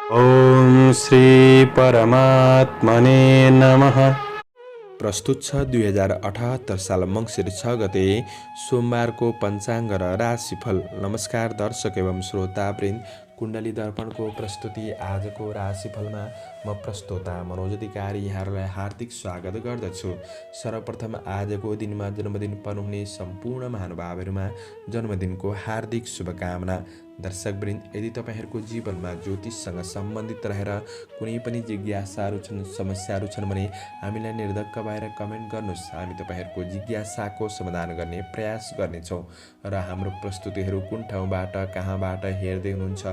ओम श्री परमात्मने नमः। प्रस्तुत छ 2078 साल मङ्सिर 6 गते सोमबारको पञ्चाङ्ग र राशिफल। नमस्कार दर्शक एवं श्रोतावृन्द, कुण्डली दर्पणको प्रस्तुति आजको राशिफलमा म प्रस्तोता मनोज अधिकारी यहाँहरूलाई हार्दिक स्वागत गर्दछु। सर्वप्रथम आजको दिनमा जन्मदिन पर्नुहुने सम्पूर्ण महानुभावहरूमा जन्मदिनको हार्दिक शुभकामना। दर्शकवृन्द, यदि तपाईँहरूको जीवनमा ज्योतिषसँग सम्बन्धित रहेर कुनै पनि जिज्ञासाहरू छन्, समस्याहरू छन् भने हामीलाई निर्धक्क भएर कमेन्ट गर्नुहोस्। हामी तपाईँहरूको जिज्ञासाको समाधान गर्ने प्रयास गर्नेछौँ र हाम्रो प्रस्तुतिहरू कुन ठाउँबाट कहाँबाट हेर्दै हुनुहुन्छ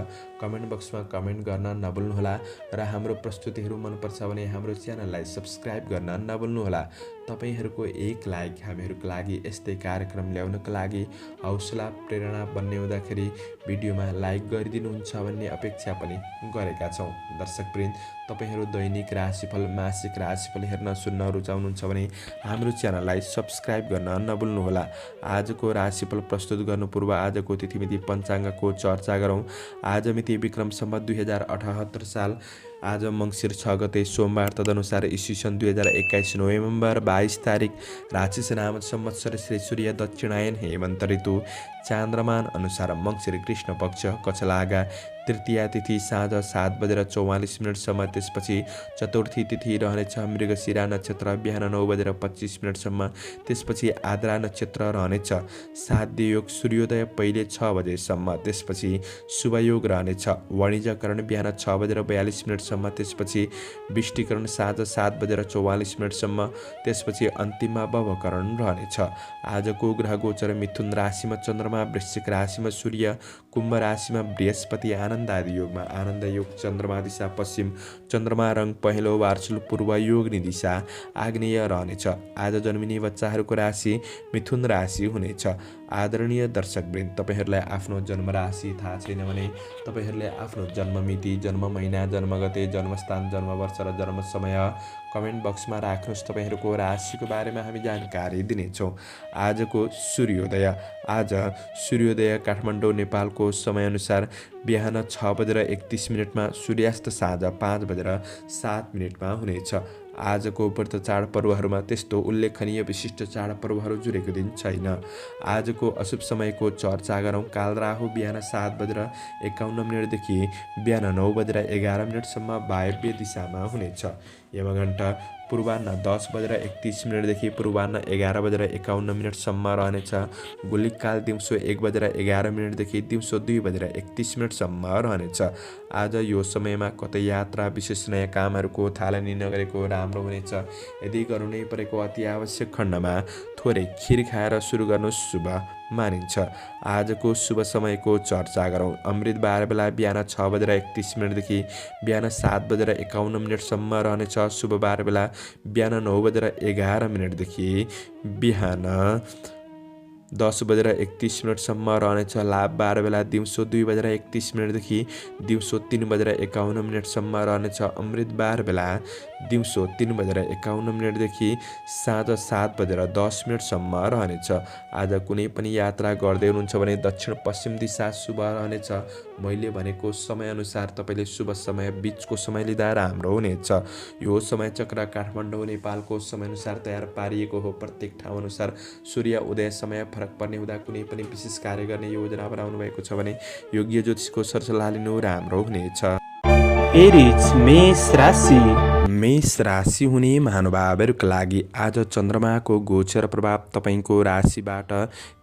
कमेन्ट बक्समा कमेन्ट गर्न नभुल्नुहोला र हाम्रो प्रस्तुतिहरू मनपर्छ भने हाम्रो च्यानललाई सब्सक्राइब गर्न नभुल्नुहोला। तपाईँहरूको एक लाइक हामीहरूको लागि यस्तै कार्यक्रम ल्याउनको लागि हौसला प्रेरणा बन्ने हुँदाखेरि भिडियोमा लाइक गरिदिनुहुन्छ भन्ने अपेक्षा पनि गरेका छौँ। दर्शकवृन्द, तपाईँहरू दैनिक राशिफल, मासिक राशिफल हेर्न सुन्न रुचाउनुहुन्छ भने हाम्रो च्यानललाई सब्सक्राइब गर्न नभुल्नुहोला। आजको राशिफल प्रस्तुत गर्नु पूर्व आजको तिथिमिति पञ्चाङ्गको चर्चा गरौँ। आज मिति विक्रम सम्वत 2078 साल, आज मङ्सिर 6 गते सोमबार, तदनुसार ईस्वी सन् 2021 नोभेम्बर 22 तारिक, राशिसनाम संवत्सर श्री सूर्य दक्षिणायन हेमन्त ऋतु, चान्द्रमान अनुसार मङ्सिर कृष्ण पक्ष कचलागा, तृतीया तिथि साँझ 7:44 त्यसपछि चतुर्थी तिथि रहनेछ मृगशिरा नक्षत्र बिहान 9:25 त्यसपछि आद्रा नक्षत्र रहनेछ। साध्य योग सूर्योदय पहिले 6 बजेसम्म, त्यसपछि शुभयोग रहनेछ वाणिज्यकरण बिहान 6:42 त्यसपछि विष्टिकरण साँझ 7:44 त्यसपछि अन्तिममा भवकरण रहनेछ। आजको ग्रह गोचर मिथुन राशिमा चन्द्रमा, वृश्चिक राशिमा सूर्य, कुम्भ राशिमा बृहस्पति, आनन्द आदि योगमा आनन्द योग, चन्द्रमा दिशा पश्चिम, चन्द्रमा रङ पहेँलो वार्षुल पूर्व, योगनी दिशा आग्नेय रहनेछ। आज जन्मिने बच्चाहरूको राशि मिथुन राशि हुनेछ। आदरणीय दर्शकवृन्द, तपाईँहरूलाई आफ्नो जन्म राशि थाहा छैन भने तपाईँहरूले आफ्नो जन्ममिति, जन्म महिना, जन्मगते, जन्मस्थान, जन्मवर्ष र जन्म समय कमेन्ट बक्समा राख्नुहोस्। तपाईँहरूको राशिको बारेमा हामी जानकारी दिनेछौँ। आजको सूर्योदय, आज सूर्योदय काठमाडौँ नेपालको समयअनुसार बिहान 6:31 सूर्यास्त साँझ 5:07 हुनेछ। आजको व्रत चाडपर्वहरूमा त्यस्तो उल्लेखनीय विशिष्ट चाडपर्वहरू जुरेको दिन छैन। आजको अशुभ समयको चर्चा गरौँ। कालराहु बिहान 7:51 देखि बिहान 9:11 वायव्य दिशामा हुनेछ। यमघण्टा पूर्वाह्न 10:31 देखि पूर्वाह्न 11:51 रहनेछ। गोलिकाल दिउँसो 1:11 देखि दिउँसो 2:31 रहनेछ। आज यो समयमा कतै यात्रा, विशेष नयाँ कामहरूको थालनी नगरेको राम्रो हुनेछ। यदि गर्नु नै परेको अति आवश्यक खण्डमा थोरै खिर खाएर सुरु गर्नु शुभ मानिन्छ। आजको शुभ समयको चर्चा गरौँ। अमृत बेला बिहान 6:31 देखि बिहान 7:51 रहनेछ। शुभ बेला बिहान 9:11 देखि बिहान 10:31 रहनेछ। लाभ बेला दिउँसो 2:31 देखि दिउँसो 3:51 रहनेछ। अमृत बेला दिउँसो 3:51 देखि साँझ 7:10 रहनेछ। आज कुनै पनि यात्रा गर्दै हुनुहुन्छ भने दक्षिण पश्चिम दिशा शुभ रहनेछ। मैले भनेको समयअनुसार तपाईँले शुभ समय बिचको समय लिँदा राम्रो हुनेछ। यो समय चक्र काठमाडौँ नेपालको समयअनुसार तयार पारिएको हो। प्रत्येक ठाउँअनुसार सूर्य उदय समय फरक पर्ने हुँदा कुनै पनि विशेष कार्य गर्ने योजना बनाउनु भएको छ भने योग्य ज्योतिषको सरसल्लाह लिनु राम्रो हुनेछ। एरिज मेष राशि, मेष राशि हुने महानुभावहरूका लागि आज चन्द्रमाको गोचर प्रभाव तपाईँको राशिबाट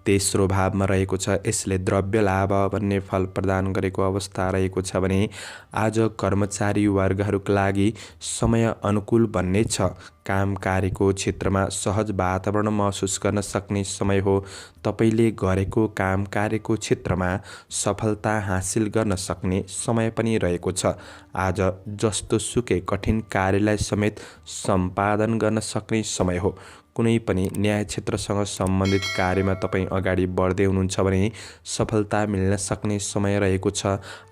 तेस्रो भावमा रहेको छ। यसले द्रव्य लाभ भन्ने फल प्रदान गरेको अवस्था रहेको छ भने आज कर्मचारी वर्गहरूका लागि समय अनुकूल बन्ने छ। काम कार्यको क्षेत्रमा सहज वातावरण महसुस गर्न सक्ने समय हो। तपाईँले गरेको काम कार्यको क्षेत्रमा सफलता हासिल गर्न सक्ने समय पनि रहेको छ। आज जस्तो सुकै कठिन कार्यलाई समेत सम्पादन गर्न सक्ने समय हो। कुनै पनि न्याय क्षेत्रसँग सम्बन्धित कार्यमा तपाईँ अगाडि बढ्दै हुनुहुन्छ भने सफलता मिल्न सक्ने समय रहेको छ।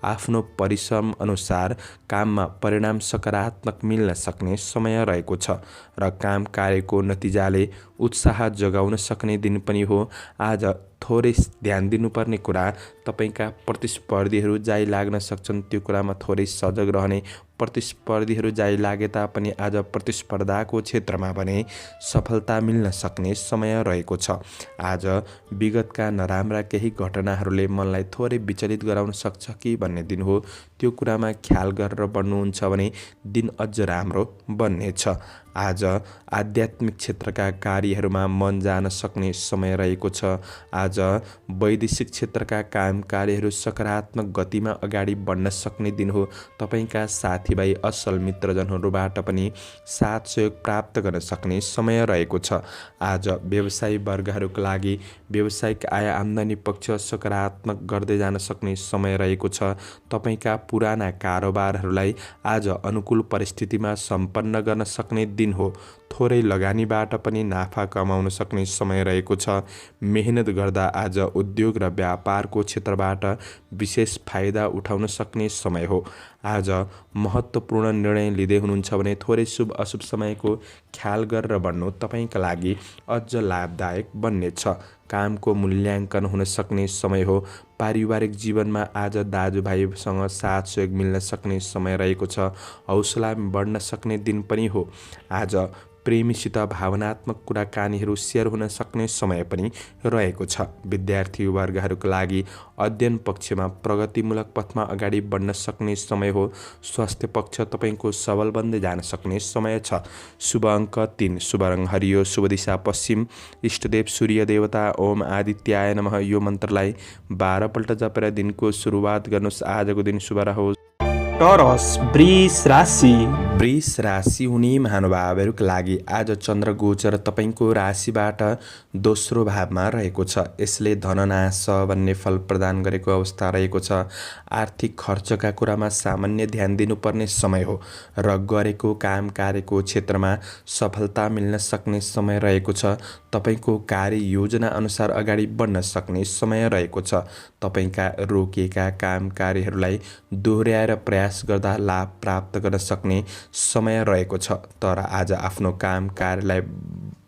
आफ्नो परिश्रम अनुसार काममा परिणाम सकारात्मक मिल्न सक्ने समय रहेको छ र काम कार्यको नतिजाले उत्साह जगाउन सक्ने दिन पनि हो। आज थोरै ध्यान दिनुपर्ने कुरा तपाईका प्रतिस्पर्धीहरू जाइ लाग्न सक्छन्। त्यो कुरामा थोरै सजग रहने, प्रतिस्पर्धीहरू जाइ लागे तापनि आज प्रतिस्पर्धाको क्षेत्रमा भने सफलता मिल्न सक्ने समय रहेको छ। आज विगतका नराम्रा केही घटनाहरूले मनलाई थोरै विचलित गराउन सक्छ कि भन्ने दिन हो। त्यो कुरामा ख्याल गरेर बढ्नुहुन्छ भने दिन अझ राम्रो बन्नेछ। आज आध्यात्मिक क्षेत्रका कार्यहरूमा मन जान सक्ने समय रहेको छ। आज वैदेशिक क्षेत्रका काम कार्यहरू सकारात्मक गतिमा अगाडि बढ्न सक्ने दिन हो। तपाईका साथीभाइ असल मित्रजनहरूबाट पनि साथ सहयोग प्राप्त गर्न सक्ने समय रहेको छ। आज व्यवसायी वर्गहरूका लागि व्यावसायिक आय आम्दानी पक्ष सकारात्मक गर्दै जान सक्ने समय रहेको छ। तपाईका पुराना कारोबारहरूलाई आज अनुकूल परिस्थितिमा सम्पन्न गर्न सक्ने दिन हो। थोरै लगानीबाट पनि नाफा कमाउन सक्ने समय रहेको छ। मेहनत गर्दा आज उद्योग र व्यापारको क्षेत्रबाट विशेष फाइदा उठाउन सक्ने समय हो। आज महत्त्वपूर्ण निर्णय लिँदै हुनुहुन्छ भने थोरै शुभ अशुभ समयको ख्याल गरेर बढ्नु तपाईका लागि अझ लाभदायक बन्नेछ। कामको मूल्याङ्कन हुन सक्ने समय हो। पारिवारिक जीवनमा आज दाजुभाइसँग साथ सहयोग मिल्न सक्ने समय रहेको छ। हौसला बढ्न सक्ने दिन पनि हो। आज प्रेमीसित भावनात्मक कुराकानीहरू सेयर हुन सक्ने समय पनि रहेको छ। विद्यार्थी वर्गहरूका लागि अध्ययन पक्षमा प्रगतिमूलक पथमा अगाडि बढ्न सक्ने समय हो। स्वास्थ्य पक्ष तपाईको सबल बन्दै जान सक्ने समय छ। शुभ अङ्क 3, शुभ रङ हरियो, शुभ दिशा पश्चिम, इष्टदेव सूर्य देवता ओम आदित्याय नमः यो मन्त्रलाई 12 पल्ट जपेर दिनको सुरुवात गर्नुहोस्। आजको दिन शुभ रहोस्। टरस वृष राशि। वृष राशि हुने महानुभावहरूका लागि आज चन्द्र गोचर तपाईको राशिबाट दोस्रो भावमा रहेको छ। यसले धननाश भन्ने फल प्रदान गरेको अवस्था रहेको छ। आर्थिक खर्चका कुरामा सामान्य ध्यान दिनुपर्ने समय हो र गरेको काम कार्यको क्षेत्रमा सफलता मिल्न सक्ने समय रहेको छ। तपाईको कार्य योजना अनुसार अगाडि बढ्न सक्ने समय रहेको छ। तपाईका रोकिएका काम कार्यहरूलाई दोहोर्याएर प्रयास गर्दा लाभ प्राप्त गर्न सक्ने समय रहेको छ। तर आज आफ्नो काम कार्यलाई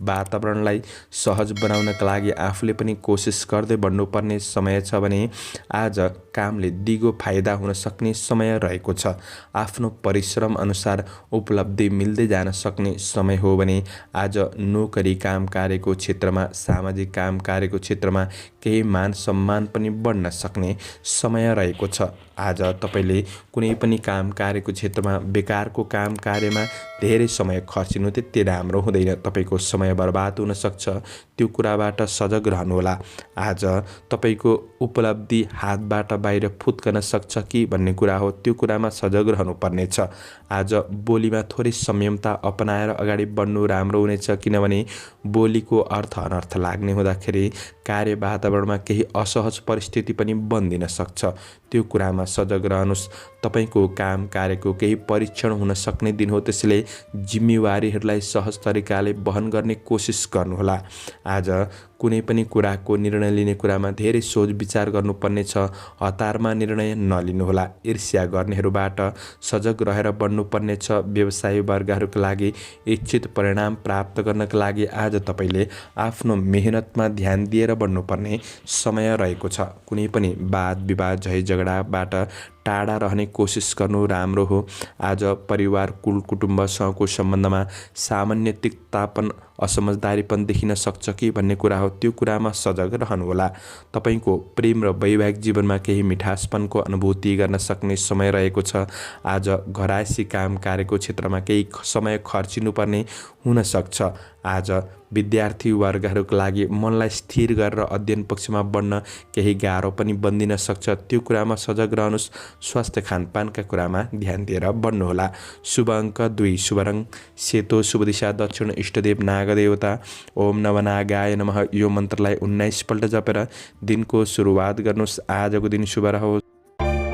वातावरणलाई सहज बनाउनका लागि आफूले पनि कोसिस गर्दै बढ्नुपर्ने समय छ भने आज कामले दिगो फाइदा हुन सक्ने समय रहेको छ। आफ्नो परिश्रम अनुसार उपलब्धि मिल्दै जान सक्ने समय हो भने आज नोकरी काम कार्यको क्षेत्रमा, सामाजिक काम कार्यको क्षेत्रमा केही मान सम्मान पनि बढ्न सक्ने समय रहेको छ। आज तपाईले कुनै पनि काम कार्यको क्षेत्रमा बेकारको काम कार्यमा धेरै समय खर्चिनु त्यति राम्रो हुँदैन। तपाईको समय बर्बाद हुन सक्छ। त्यो कुराबाट सजग रहनुहोला। आज तपाईको उपलब्धि हातबाट बाहिर फुत्कन सक्छ कि भन्ने कुरा हो। त्यो कुरामा सजग रहनुपर्नेछ। आज बोलीमा थोरै संयमता अपनाएर अगाडि बढ्नु राम्रो हुनेछ, किनभने बोलीको अर्थ अनर्थ लाग्ने हुँदाखेरि कार्य वातावरणमा केही असहज परिस्थिति पनि बन्दिन सक्छ। त्यो कुरामा सजग रहनुहोस्। तपाईको काम कार्यको केही परीक्षण हुन सक्ने दिन हो। त्यसैले जिम्मेवारीहरूलाई सहज तरिकाले वहन गर्ने कोसिस गर्नुहोला। आज कुनै पनि कुराको निर्णय लिने कुरामा धेरै सोच विचार गर्नुपर्नेछ। हतारमा निर्णय नलिनुहोला। ईर्ष्या गर्नेहरूबाट सजग रहेर बढ्नुपर्नेछ। व्यवसायी वर्गहरूका लागि इच्छित परिणाम प्राप्त गर्नका लागि आज तपाईले आफ्नो मेहनतमा ध्यान दिएर बढ्नुपर्ने समय रहेको छ। कुनै पनि वाद विवाद झै झगडाबाट टाढा रहने कोसिस गर्नु राम्रो हो। आज परिवार कुल कुटुम्बसँगको सम्बन्धमा सामान्य तिक्तापन असमझदारीपन देखिन सक्छ कि भन्ने कुरा हो। त्यो कुरामा सजग रहनुहोला। तपाईको प्रेम र वैवाहिक जीवनमा केही मिठासपनको अनुभूति गर्न सक्ने समय रहेको छ। आज घरायसी काम कार्यको क्षेत्रमा केही समय खर्चिनुपर्ने हुन सक्छ। आज विद्यार्थी वर्गहरूका लागि मनलाई स्थिर गरेर अध्ययन पक्षमा बढ्न केही गाह्रो पनि बन्दिन सक्छ। त्यो कुरामा सजग रहनुहोस्। स्वास्थ्य खानपानका कुरामा ध्यान दिएर बढ्नुहोला। शुभ अङ्क 2, शुभ रङ सेतो, शुभ दिशा दक्षिण, इष्टदेव नागदेवता ओम नवनागाय नमः यो मन्त्रलाई 19 पल्ट जपेर दिनको सुरुवात गर्नुहोस्। आजको दिन शुभ रहोस्।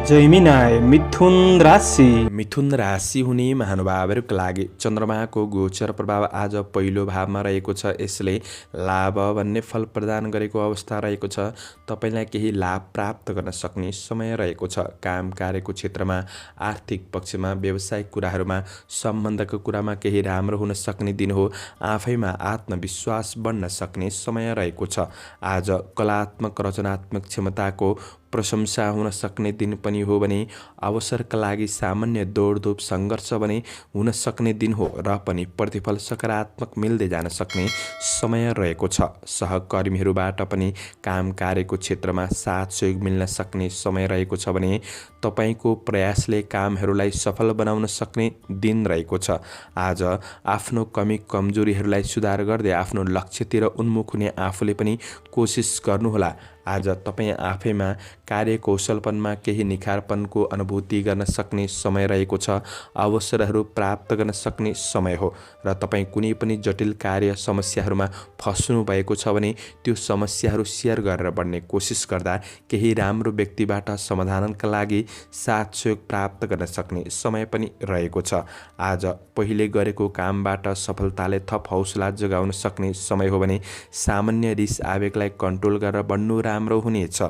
जैमिनाय मिथुन राशि। मिथुन राशि हुने महानुभावहरूको लागि चन्द्रमाको गोचर प्रभाव आज पहिलो भावमा रहेको छ। यसले लाभ भन्ने फल प्रदान गरेको अवस्था रहेको छ। तपाईँलाई केही लाभ प्राप्त गर्न सक्ने समय रहेको छ। काम कार्यको क्षेत्रमा, आर्थिक पक्षमा, व्यावसायिक कुराहरूमा, सम्बन्धको कुरामा केही राम्रो हुन सक्ने दिन हो। आफैमा आत्मविश्वास बढ्न सक्ने समय रहेको छ। आज कलात्मक रचनात्मक क्षमताको प्रशंसा हुन सक्ने दिन पनि हो भने अवसरका लागि सामान्य दौडधुप सङ्घर्ष भने हुन सक्ने दिन हो र पनि प्रतिफल सकारात्मक मिल्दै जान सक्ने समय रहेको छ। सहकर्मीहरूबाट पनि काम कार्यको क्षेत्रमा साथ सहयोग मिल्न सक्ने समय रहेको छ भने तपाईँको प्रयासले कामहरूलाई सफल बनाउन सक्ने दिन रहेको छ। आज आफ्नो कमी कमजोरीहरूलाई सुधार गर्दै आफ्नो लक्ष्यतिर उन्मुख हुने आफूले पनि कोसिस गर्नुहोला। आज तपाईँ आफैमा कार्यकौशलपनमा केही निखारपनको अनुभूति गर्न सक्ने समय रहेको छ। अवसरहरू प्राप्त गर्न सक्ने समय हो र तपाईँ कुनै पनि जटिल कार्य समस्याहरूमा फस्नु भएको छ भने त्यो समस्याहरू सेयर गरेर बढ्ने कोसिस गर्दा केही राम्रो व्यक्तिबाट समाधानका लागि साथ सहयोग प्राप्त गर्न सक्ने समय पनि रहेको छ। आज पहिले गरेको कामबाट सफलताले थप हौसला जगाउन सक्ने समय हो भने सामान्य रिस आवेगलाई कन्ट्रोल गरेर बढ्नु राम्रो हुनेछ।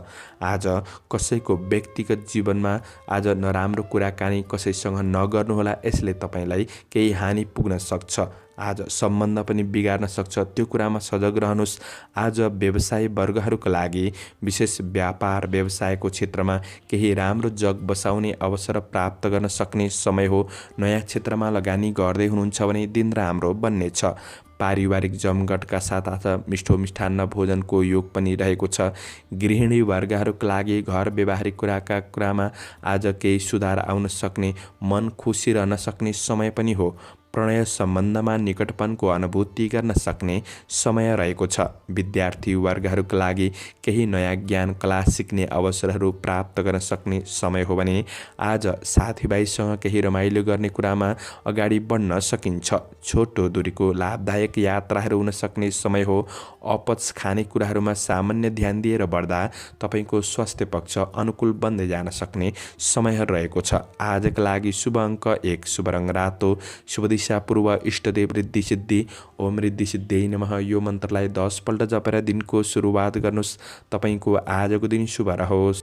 आज कसैको व्यक्तिगत जीवनमा आज नराम्रो कुराकानी कसैसँग नगर्नुहोला, यसले तपाईँलाई केही हानि पुग्न सक्छ। आज सम्बन्ध पनि बिगार्न सक्छ, त्यो कुरामा सजग रहनुहोस्। आज व्यवसायी वर्गहरूका लागि विशेष व्यापार व्यवसायको क्षेत्रमा केही राम्रो जग बसाउने अवसर प्राप्त गर्न सक्ने समय हो। नयाँ क्षेत्रमा लगानी गर्दै हुनुहुन्छ भने दिन राम्रो बन्नेछ। पारिवारिक जमघटका साथ आज मिठो मिष्ठान्न भोजनको योग पनि रहेको छ। गृहिणी वर्गहरूका लागि घर व्यवहारिक कुरामा आज केही सुधार आउन सक्ने, मन खुसी रहन सक्ने समय पनि हो। प्रणय सम्बन्धमा निकटपनको अनुभूति गर्न सक्ने समय रहेको छ। विद्यार्थी वर्गहरूका लागि केही नयाँ ज्ञान कला सिक्ने अवसरहरू प्राप्त गर्न सक्ने समय हो भने आज साथीभाइसँग केही रमाइलो गर्ने कुरामा अगाडि बढ्न सकिन्छ। छोटो दूरीको लाभदायक यात्राहरू हुन सक्ने समय हो। अपच खाने कुराहरूमा सामान्य ध्यान दिएर बढ्दा तपाईँको स्वास्थ्य पक्ष अनुकूल बन्दै जान सक्ने समय रहेको छ। आजका लागि शुभ अङ्क 1, शुभ रङ रातो, शुभ दिशा पूर्व, इष्टदेव रिद्धि सिद्धि। ओम रिद्धि सिद्धि नमः यो मन्त्रलाई 10 पल्ट जपेर दिनको सुरुवात गर्नुहोस्। तपाईँको आजको दिन शुभ रहोस्।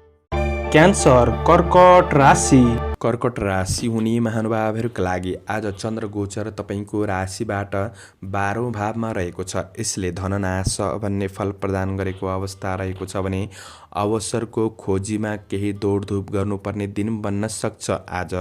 क्यान्सर कर्कट राशि। कर्कट राशि हुने महानुभावहरूका लागि आज चन्द्र गोचर तपाईँको राशिबाट 12औं भावमा रहेको छ। यसले धननाश भन्ने फल प्रदान गरेको अवस्था रहेको छ भने अवसरको खोजीमा केही दौडधुप गर्नुपर्ने दिन बन्न सक्छ। आज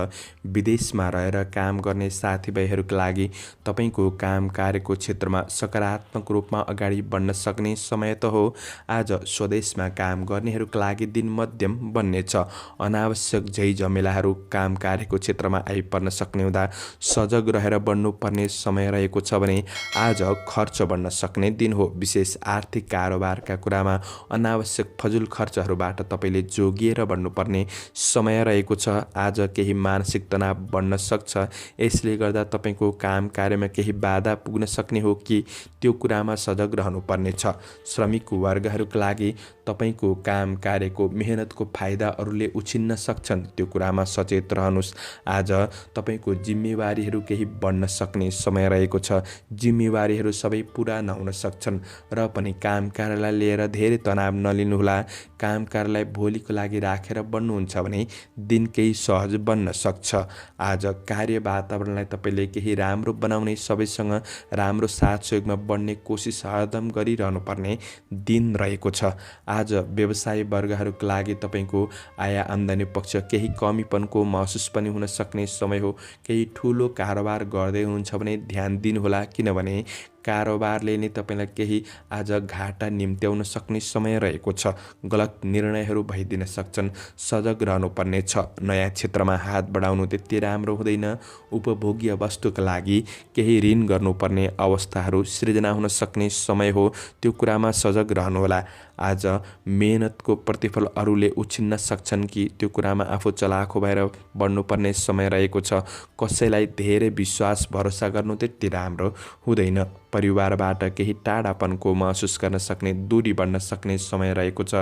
विदेशमा रहेर काम गर्ने साथीभाइहरूका लागि तपाईँको काम कार्यको क्षेत्रमा सकारात्मक रूपमा अगाडि बढ्न सक्ने समय त हो। आज स्वदेशमा काम गर्नेहरूका लागि दिन मध्यम बन्नेछ। अनावश्यक झै झमेलाहरू काम कार्यको क्षेत्रमा आइपर्न सक्ने हुँदा सजग रहेर बढ्नुपर्ने समय रहेको छ भने आज खर्च बढ्न सक्ने दिन हो। विशेष आर्थिक कारोबारका कुरामा अनावश्यक फजुल खर्चहरूबाट तपाईँले जोगिएर बढ्नुपर्ने समय रहेको छ। आज केही मानसिक तनाव बढ्न सक्छ। यसले गर्दा तपाईँको काम कार्यमा केही बाधा पुग्न सक्ने हो कि त्यो कुरामा सजग रहनुपर्ने छ। श्रमिक वर्गहरूका लागि तपाईँको काम कार्यको मेहनतको फाइदा अरूले उछिन्न सक्छन्, त्यो कुरामा सचेत रहनुहोस्। आज तपाईँको जिम्मेवारीहरू केही बढ्न सक्ने समय रहेको छ। जिम्मेवारीहरू सबै पुरा नहुन सक्छन् र पनि काम कार्यलाई लिएर धेरै तनाव नलिनुहोला। काम कार्यलाई भोलिको लागि राखेर बढ्नुहुन्छ भने दिन केही सहज बन्न सक्छ। आज कार्य वातावरणलाई तपाईँले केही राम्रो बनाउने, सबैसँग राम्रो साथ सहयोगमा बढ्ने कोसिस हरदम गरिरहनु पर्ने दिन रहेको छ। आज व्यवसाय वर्गहरूका लागि तपाईँको आय आम्दानी पक्ष केही कमीपनको महसुस पनि हुन सक्ने समय हो। केही ठुलो कारोबार गर्दै हुनुहुन्छ भने ध्यान दिनुहोला, किनभने कारोबारले नै तपाईँलाई केही आज घाटा निम्त्याउन सक्ने समय रहेको छ। गलत निर्णयहरू भइदिन सक्छन्, सजग रहनुपर्ने छ। नयाँ क्षेत्रमा हात बढाउनु त्यति राम्रो हुँदैन। उपभोग्य वस्तुका लागि केही ऋण गर्नुपर्ने अवस्थाहरू सृजना हुन सक्ने समय हो, त्यो कुरामा सजग रहनुहोला। आज मेहनतको प्रतिफल अरूले उछिन्न सक्छन् कि त्यो कुरामा आफू चलाखो भएर बढ्नुपर्ने समय रहेको छ। कसैलाई धेरै विश्वास भरोसा गर्नु त्यति राम्रो हुँदैन। परिवारबाट केही टाढापनको महसुस गर्न सक्ने, दूरी बढ्न सक्ने समय रहेको छ।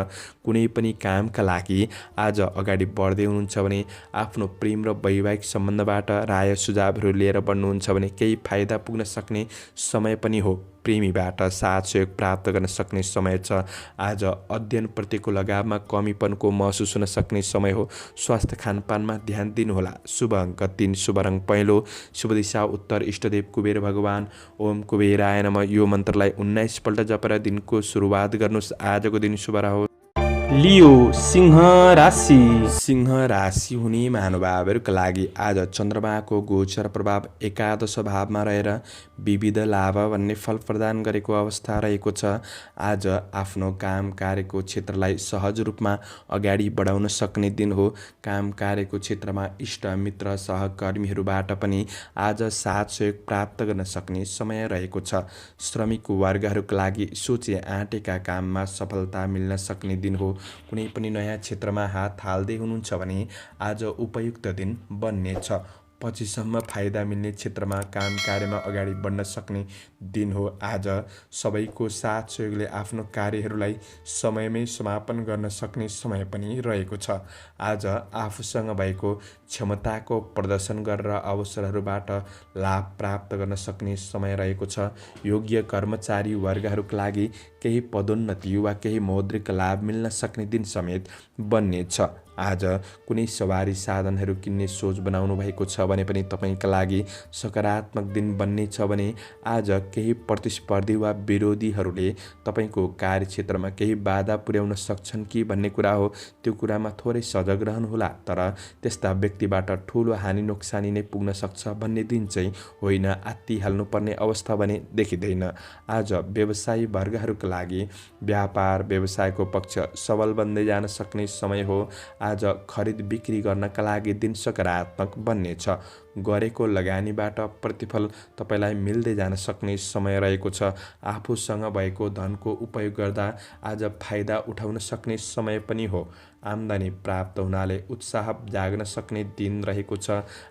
कुनै पनि कामका लागि आज अगाडि बढ्दै हुनुहुन्छ भने आफ्नो प्रेम र वैवाहिक सम्बन्धबाट राय सुझावहरू लिएर बढ्नुहुन्छ भने केही फाइदा पुग्न सक्ने समय पनि हो। प्रेमीबाट साथ सहयोग प्राप्त गर्न सक्ने समय छ। आज अध्ययनप्रतिको लगावमा कमीपनको महसुस हुन सक्ने समय हो। स्वास्थ्य खानपानमा ध्यान दिनुहोला। शुभ अङ्क 3, शुभ रङ पहेँलो, शुभ दिशा उत्तर, इष्टदेव कुबेर भगवान। ओम कुबेराय नमः। यो मन्त्रलाई 19 पल्ट जपेर दिनको सुरुवात गर्नुहोस्। आजको दिन शुभ रहोस्। लियो सिंह राशि। सिंह राशि हुने महानुभावहरूका लागि आज चन्द्रमाको गोचर प्रभाव एकादश भावमा रहेर विविध लाभ भन्ने फल प्रदान गरेको अवस्था रहेको छ। आज आफ्नो काम कार्यको क्षेत्रलाई सहज रूपमा अगाडि बढाउन सक्ने दिन हो। काम कार्यको क्षेत्रमा इष्ट मित्र सहकर्मीहरूबाट पनि आज साथ सहयोग प्राप्त गर्न सक्ने समय रहेको छ। श्रमिक वर्गहरूका लागि सोचे आँटेका काममा सफलता मिल्न सक्ने दिन हो। कुनै पनि नयाँ क्षेत्रमा हात हाल्दै हुनुहुन्छ भने आज उपयुक्त दिन बन्नेछ। पछिसम्म फाइदा मिल्ने क्षेत्रमा काम कार्यमा अगाडि बढ्न सक्ने दिन हो। आज सबैको साथ सहयोगले आफ्नो कार्यहरूलाई समयमै समापन गर्न सक्ने समय पनि रहेको छ। आज आफूसँग भएको क्षमताको प्रदर्शन गरेर अवसरहरूबाट लाभ प्राप्त गर्न सक्ने समय रहेको छ। योग्य कर्मचारी वर्गहरूका लागि केही पदोन्नति वा केही मौद्रिक लाभ मिल्न सक्ने दिन समेत बन्नेछ। आज कुनै सवारी साधनहरू किन्ने सोच बनाउनु भएको छ भने पनि तपाईँका लागि सकारात्मक दिन बन्नेछ भने आज केही प्रतिस्पर्धी वा विरोधीहरूले तपाईँको कार्यक्षेत्रमा केही बाधा पुर्याउन सक्छन् कि भन्ने कुरा हो। त्यो कुरामा थोरै सजग रहनुहोला। तर त्यस्ता व्यक्तिबाट ठुलो हानि नोक्सानी नै पुग्न सक्छ भन्ने दिन चाहिँ होइन। आत्तिहाल्नुपर्ने अवस्था भने देखिँदैन। आज व्यवसायी वर्गहरूका लागि व्यापार व्यवसायको पक्ष सबल बन्दै जान सक्ने समय हो। आज खरिद बिक्री गर्नका लागि दिन सकारात्मक बन्नेछ। गरेको लगानीबाट प्रतिफल तपाईँलाई मिल्दै जान सक्ने समय रहेको छ। आफूसँग भएको धनको उपयोग गर्दा आज फाइदा उठाउन सक्ने समय पनि हो। आम्दानी प्राप्त हुनाले उत्साह जाग्न सक्ने दिन रहेको छ।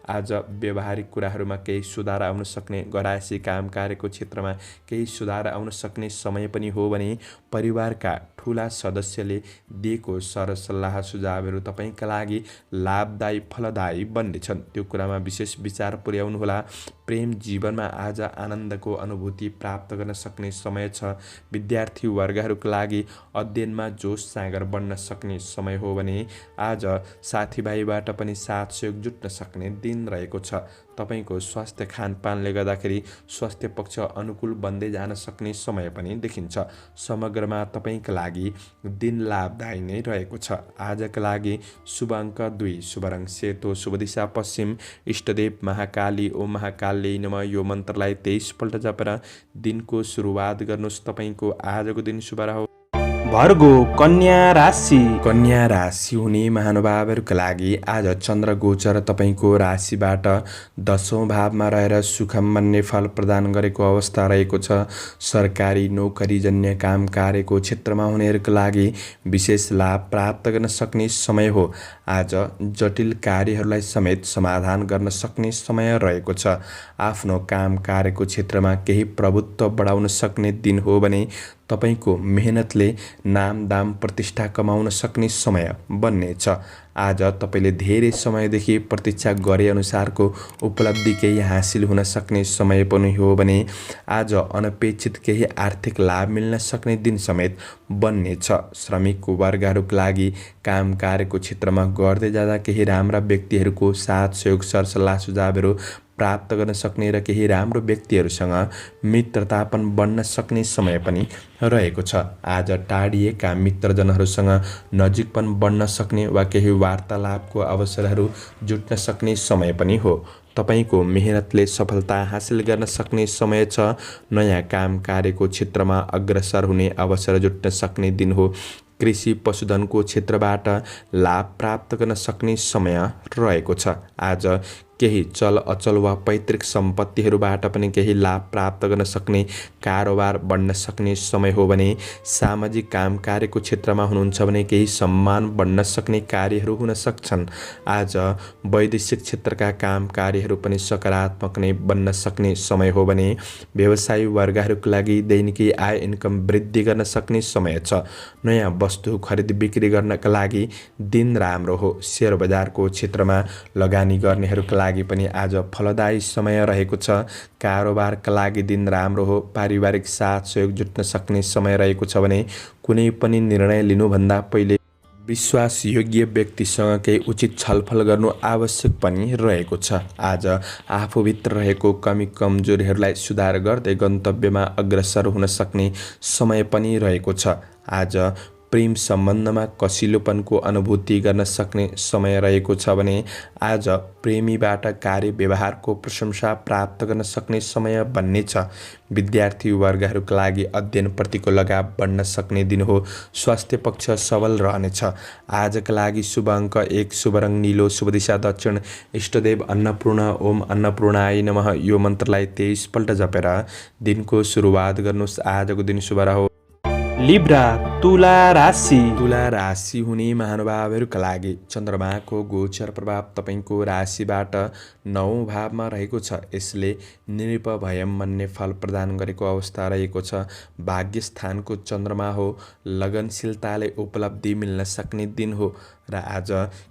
आज व्यवहारिक कुराहरूमा केही सुधार आउन सक्ने, गरायसी काम कार्यको क्षेत्रमा केही सुधार आउन सक्ने समय पनि हो भने परिवारका ठुला सदस्यले दिएको सरसल्लाह सुझावहरू तपाईँका लागि लाभदायी फलदायी बन्नेछन्। त्यो कुरामा विशेष विचार पुर्याउनुहोला। प्रेम जीवनमा आज आनन्दको अनुभूति प्राप्त गर्न सक्ने समय छ। विद्यार्थी वर्गहरूका लागि अध्ययनमा जोस जाँगर बढ्न सक्ने समय हो भने आज साथीभाइबाट पनि साथ सहयोग जुट्न सक्ने दिन रहेको छ। तपाईँको स्वास्थ्य खानपानले गर्दाखेरि स्वास्थ्य पक्ष अनुकूल बन्दै जान सक्ने समय पनि देखिन्छ। समग्रमा तपाईँका लागि दिन लाभदायी नै रहेको छ। आजका लागि शुभ अङ्क 2, शुभ रङ सेतो, शुभ दिशा पश्चिम, इष्टदेव महाकाली। ओम महाकाली नमः। यो मन्त्रलाई 23 पल्ट जपेर दिनको सुरुवात गर्नुहोस्। तपाईँको आजको दिन शुभ रहोस्। भर्गो कन्या राशि। कन्या राशि हुने महानुभावहरूका लागि आज चन्द्र गोचर तपाईँको राशिबाट 10औं भावमा रहेर सुखम भन्ने फल प्रदान गरेको अवस्था रहेको छ। सरकारी नोकरीजन्य काम कार्यको क्षेत्रमा हुनेहरूका लागि विशेष लाभ प्राप्त गर्न सक्ने समय हो। आज जटिल कार्यहरूलाई समेत समाधान गर्न सक्ने समय रहेको छ। आफ्नो काम कार्यको क्षेत्रमा केही प्रभुत्व बढाउन सक्ने दिन हो भने तपाईँको मेहनतले नाम दाम प्रतिष्ठा कमाउन सक्ने समय बन्नेछ। आज तपाईँले धेरै समयदेखि प्रतीक्षा गरे अनुसारको उपलब्धि केही हासिल हुन सक्ने समय पनि हो भने आज अनपेक्षित केही आर्थिक लाभ मिल्न सक्ने दिन समेत बन्नेछ। श्रमिक वर्गहरूका लागि काम कार्यको क्षेत्रमा गर्दै जाँदा केही राम्रा व्यक्तिहरूको साथ सहयोग सरसल्लाह सुझावहरू प्राप्त गर्न सक्ने र केही राम्रो व्यक्तिहरूसँग मित्रता पनि बढ्न सक्ने समय पनि रहेको छ। आज टाढिएका मित्रजनहरूसँग नजिक पनि बढ्न सक्ने वा केही वार्तालापको अवसरहरू जुट्न सक्ने समय पनि हो। तपाईँको मेहनतले सफलता हासिल गर्न सक्ने समय छ। नयाँ काम कार्यको क्षेत्रमा अग्रसर हुने अवसर जुट्न सक्ने दिन हो। कृषि पशुधनको क्षेत्रबाट लाभ प्राप्त गर्न सक्ने समय रहेको छ। आज केही चल अचल वा पैतृक सम्पत्तिहरूबाट पनि केही लाभ प्राप्त गर्न सक्ने, कारोबार बढ्न सक्ने समय हो भने सामाजिक काम कार्यको क्षेत्रमा हुनुहुन्छ भने केही सम्मान बढ्न सक्ने कार्यहरू हुन सक्छन्। आज वैदेशिक क्षेत्रका काम कार्यहरू पनि सकारात्मक नै बन्न सक्ने समय हो भने व्यवसायी वर्गहरूको लागि दैनिकी आय इन्कम वृद्धि गर्न सक्ने समय छ। नयाँ वस्तु खरिद बिक्री गर्नका लागि दिन राम्रो हो। शेयर बजारको क्षेत्रमा लगानी गर्नेहरूका लागि पनि आज फलदायी समय रहेको छ। कारोबारका लागि दिन राम्रो हो। पारिवारिक साथ सहयोग जुट्न सक्ने समय रहेको छ भने कुनै पनि निर्णय लिनुभन्दा पहिले विश्वासयोग्य व्यक्तिसँग केही उचित छलफल गर्नु आवश्यक पनि रहेको छ। आज आफूभित्र रहेको कमी कमजोरीहरूलाई सुधार गर्दै गन्तव्यमा अग्रसर हुन सक्ने समय पनि रहेको छ। आज प्रेम सम्बन्धमा कसिलोपनको अनुभूति गर्न सक्ने समय रहेको छ भने आज प्रेमीबाट कार्य व्यवहारको प्रशंसा प्राप्त गर्न सक्ने समय बन्ने छ। विद्यार्थी वर्गहरूका लागि अध्ययनप्रतिको लगाव बढ्न सक्ने दिन हो। स्वास्थ्य पक्ष सबल रहनेछ। आजका लागि शुभ अङ्क 1, शुभ रङ नीलो, शुभ दिशा दक्षिण, इष्टदेव अन्नपूर्ण, ओम अन्नपूर्णाय नमः यो मन्त्रलाई 23 पल्ट जपेर दिनको सुरुवात गर्नुहोस्। आजको दिन शुभ रहोस्। लिब्रा तुला राशि। तुला राशि हुने महानुभावहरूका लागि चन्द्रमाको गोचर प्रभाव तपाईँको राशिबाट 9औं भावमा रहेको छ। यसले निरुपभयम भन्ने फल प्रदान गरेको अवस्था रहेको छ। भाग्यस्थानको चन्द्रमा हो। लगनशीलताले उपलब्धि मिल्न सक्ने दिन हो र आज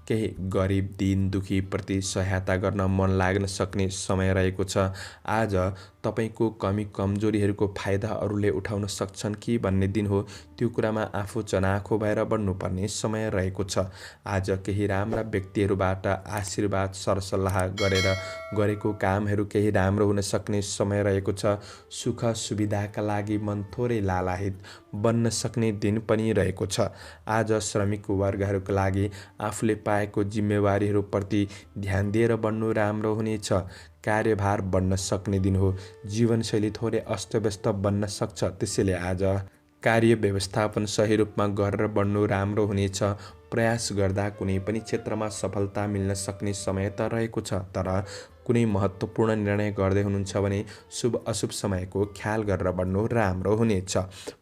केही गरिब दीन दुखीप्रति सहायता गर्न मन लाग्न सक्ने समय रहेको छ। आज तपाईँको कमी कमजोरीहरूको फाइदा अरूले उठाउन सक्छन् कि भन्ने दिन हो। त्यो कुरामा आफू चनाखो भएर बढ्नुपर्ने समय रहेको छ। आज केही राम्रा व्यक्तिहरूबाट आशीर्वाद सरसल्लाह गरेर गरेको कामहरू केही राम्रो हुन सक्ने समय रहेको छ। सुख सुविधाका लागि मन थोरै लालायित बन्न सक्ने दिन पनि रहेको छ। आज श्रमिक वर्गहरूका लागि आफूले पाएको जिम्मेवारीहरूप्रति ध्यान दिएर बढ्नु राम्रो हुनेछ। कार्यभार बढ्न सक्ने दिन हो। जीवनशैली थोरै अस्तव्यस्त बन्न सक्छ। त्यसैले आज कार्य व्यवस्थापन सही रूपमा गरेर बढ्नु राम्रो हुनेछ। प्रयास गर्दा कुनै पनि क्षेत्रमा सफलता मिल्न सक्ने समय त रहेको छ, तर कुनै महत्त्वपूर्ण निर्णय गर्दै हुनुहुन्छ भने शुभ अशुभ समयको ख्याल गरेर बढ्नु राम्रो हुनेछ।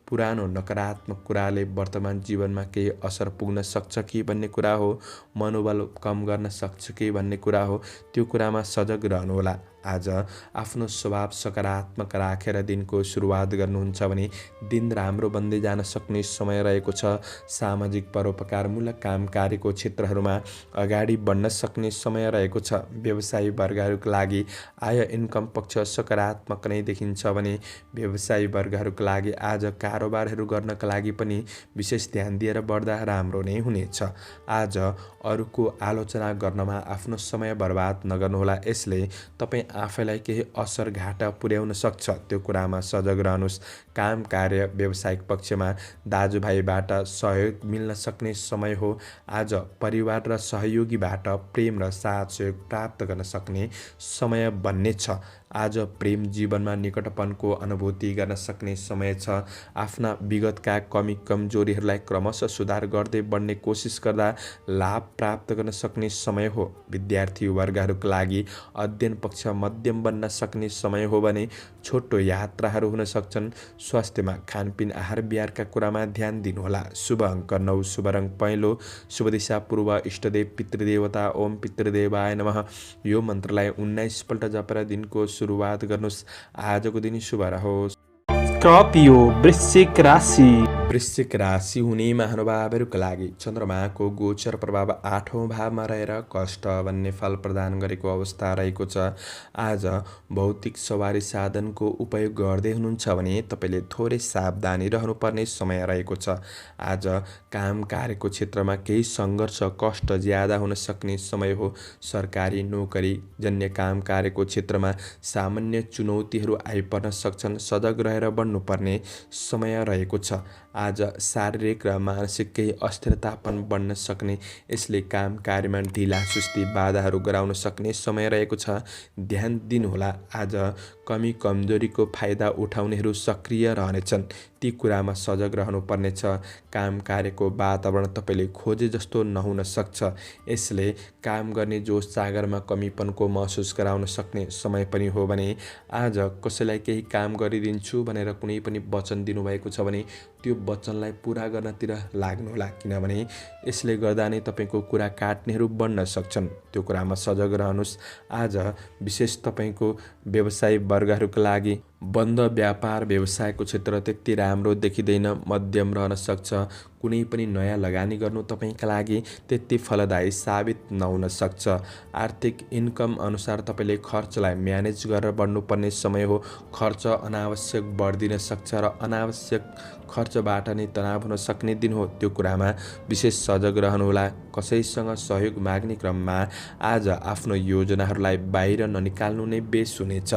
पुरानो नकारात्मक कुराले वर्तमान जीवनमा केही असर पुग्न सक्छ कि भन्ने कुरा हो। मनोबल कम गर्न सक्छ कि भन्ने कुरा हो। त्यो कुरामा सजग रहनुहोला। आज आफ्नो स्वभाव सकारात्मक राखेर दिनको सुरुवात गर्नुहुन्छ भने दिन राम्रो बन्दै जान सक्ने समय रहेको छ। सामाजिक परोपकारमूलक काम कार्यको क्षेत्रहरूमा अगाडि बढ्न सक्ने समय रहेको छ। व्यवसायी वर्गहरूका लागि आय इन्कम पक्ष सकारात्मक नै देखिन्छ भने व्यवसायी वर्गहरूका लागि आज कारोबारहरू गर्नका लागि पनि विशेष ध्यान दिएर बढ्दा राम्रो नै हुनेछ। आज अरूको आलोचना गर्नमा आफ्नो समय बर्बाद नगर्नुहोला। यसले तपाईँ आफैलाई केही असर घाटा पुर्याउन सक्छ। त्यो कुरामा सजग रहनुहोस्। काम कार्य व्यावसायिक पक्षमा दाजुभाइबाट सहयोग मिल्न सक्ने समय हो। आज परिवार र सहयोगीबाट प्रेम र साथ सहयोग प्राप्त गर्न सक्ने समय बन्नेछ। आज प्रेम जीवनमा निकटपनको अनुभूति गर्न सक्ने समय छ। आफ्ना विगतका कमी कमजोरीहरूलाई क्रमशः सुधार गर्दै बढ्ने कोसिस गर्दा लाभ प्राप्त गर्न सक्ने समय हो। विद्यार्थी वर्गहरूका लागि अध्ययन पक्ष मध्यम बन्न सक्ने समय हो भने छोटो यात्राहरू हुन सक्छन्। स्वास्थ्यमा खानपिन आहार विहारका कुरामा ध्यान दिनुहोला। शुभ अङ्क 9, शुभ रङ पहेँलो, शुभ दिशा पूर्व, इष्टदेव पितृदेवता ओम पितृदेवाय नमः यो मन्त्रलाई 19 पल्ट जपेर दिनको सुरुवात गर्नुहोस्। आजको दिन शुभ रहोस्। स्कर्पियो वृश्चिक राशि। वृश्चिक राशि हुने महानुभावहरूका लागि चन्द्रमाको गोचर प्रभाव 8औं भावमा रहेर कष्ट भन्ने फल प्रदान गरेको अवस्था रहेको छ। आज भौतिक सवारी साधनको उपयोग गर्दै हुनुहुन्छ भने तपाईँले थोरै सावधानी रहनुपर्ने समय रहेको छ। आज काम कार्यको क्षेत्रमा केही सङ्घर्ष कष्ट ज्यादा हुन सक्ने समय हो। सरकारी नोकरी जन्य काम कार्यको क्षेत्रमा सामान्य चुनौतीहरू आइपर्न सक्छन्। सजग रहेर बढ्नुपर्ने समय रहेको छ। आज शारीरिक र मानसिक केही अस्थिरतापन बढ्न सक्ने, यसले काम कार्यमा ढिला सुस्ती बाधाहरू गराउन सक्ने समय रहेको छ। ध्यान दिनुहोला। आज कमी कमजोरीको फाइदा उठाउनेहरू सक्रिय रहनेछन्। ती कुरामा सजग रहनुपर्नेछ। काम कार्यको वातावरण तपाईँले खोजे जस्तो नहुन सक्छ। यसले काम गर्ने जोस जागरमा कमीपनको महसुस गराउन सक्ने समय पनि हो भने आज कसैलाई केही काम गरिदिन्छु भनेर कुनै पनि वचन दिनुभएको छ भने त्यो वचनलाई पुरा गर्नतिर लाग्नुहोला, किनभने यसले गर्दा नै तपाईँको कुरा काट्नेहरू बढ्न सक्छन्। त्यो कुरामा सजग रहनुहोस्। आज विशेष तपाईँको व्यवसायी वर्गहरूका लागि बन्द व्यापार व्यवसायको क्षेत्र त्यति राम्रो देखिँदैन, मध्यम रहन सक्छ। कुनै पनि नयाँ लगानी गर्नु तपाईँका लागि त्यति फलदायी साबित नहुन सक्छ। आर्थिक इन्कम अनुसार तपाईँले खर्चलाई म्यानेज गरेर बढ्नुपर्ने समय हो। खर्च अनावश्यक बढ्दिन सक्छ र अनावश्यक खर्चबाट नै तनाव हुन सक्ने दिन हो। त्यो कुरामा विशेष सजग रहनुहोला। कसैसँग सहयोग माग्ने क्रममा आज आफ्नो योजनाहरूलाई बाहिर ननिकाल्नु नै बेस हुनेछ।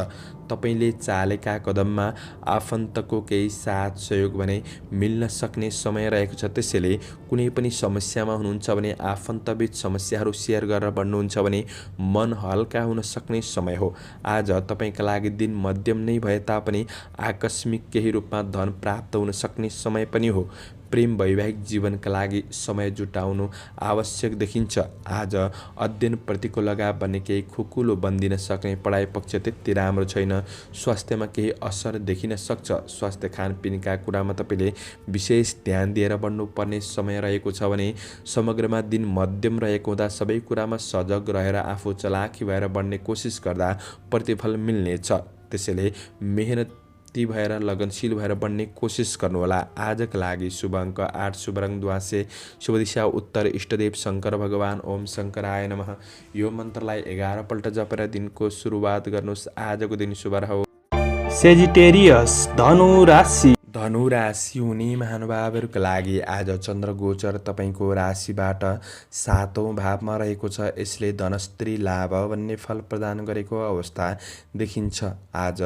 तपाईँले चालेका कदममा आफन्तको केही साथ सहयोग भने मिल्न सक्ने समय रहेको छ। त्यसैले कुनै पनि समस्यामा हुनुहुन्छ भने आफन्तबीच समस्याहरू सेयर गरेर बढ्नुहुन्छ भने मन हल्का हुन सक्ने समय हो। आज तपाईँका लागि दिन मध्यम नै भए तापनि आकस्मिक केही रूपमा धन प्राप्त हुन सक्ने समय पनि हो। प्रेम वैवाहिक जीवनका लागि समय जुटाउनु आवश्यक देखिन्छ। आज अध्ययनप्रतिको लगाव भन्ने केही खुकुलो बन्दिन सक्ने, पढाइ पक्ष त्यति राम्रो छैन, स्वास्थ्यमा केही असर देखिन सक्छ। स्वास्थ्य खानपिनका कुरामा तपाईँले विशेष ध्यान दिएर बढ्नुपर्ने समय रहेको छ भने समग्रमा दिन मध्यम रहेको हुँदा सबै कुरामा सजग रहेर आफू चलाखी भएर बढ्ने कोसिस गर्दा प्रतिफल मिल्नेछ। त्यसैले मेहनती भएर लगनशील भएर बढ्ने कोसिस गर्नुहोला। आजका लागि शुभ अङ्क 8, शुभ रङ ध्वाँसे, शुभ दिशा उत्तर, इष्टदेव शङ्कर भगवान। ओम शङ्कराय नमः। यो मन्त्रलाई 11 पल्ट जपेर दिनको सुरुवात गर्नुहोस्। आजको दिन शुभ रहोस्। सेजिटेरियस धनु राशि। धनु राशि हुने महानुभावहरूका लागि आज चन्द्र गोचर तपाईँको राशिबाट 7औं भावमा रहेको छ। यसले धनस्त्री लाभ भन्ने फल प्रदान गरेको अवस्था देखिन्छ। आज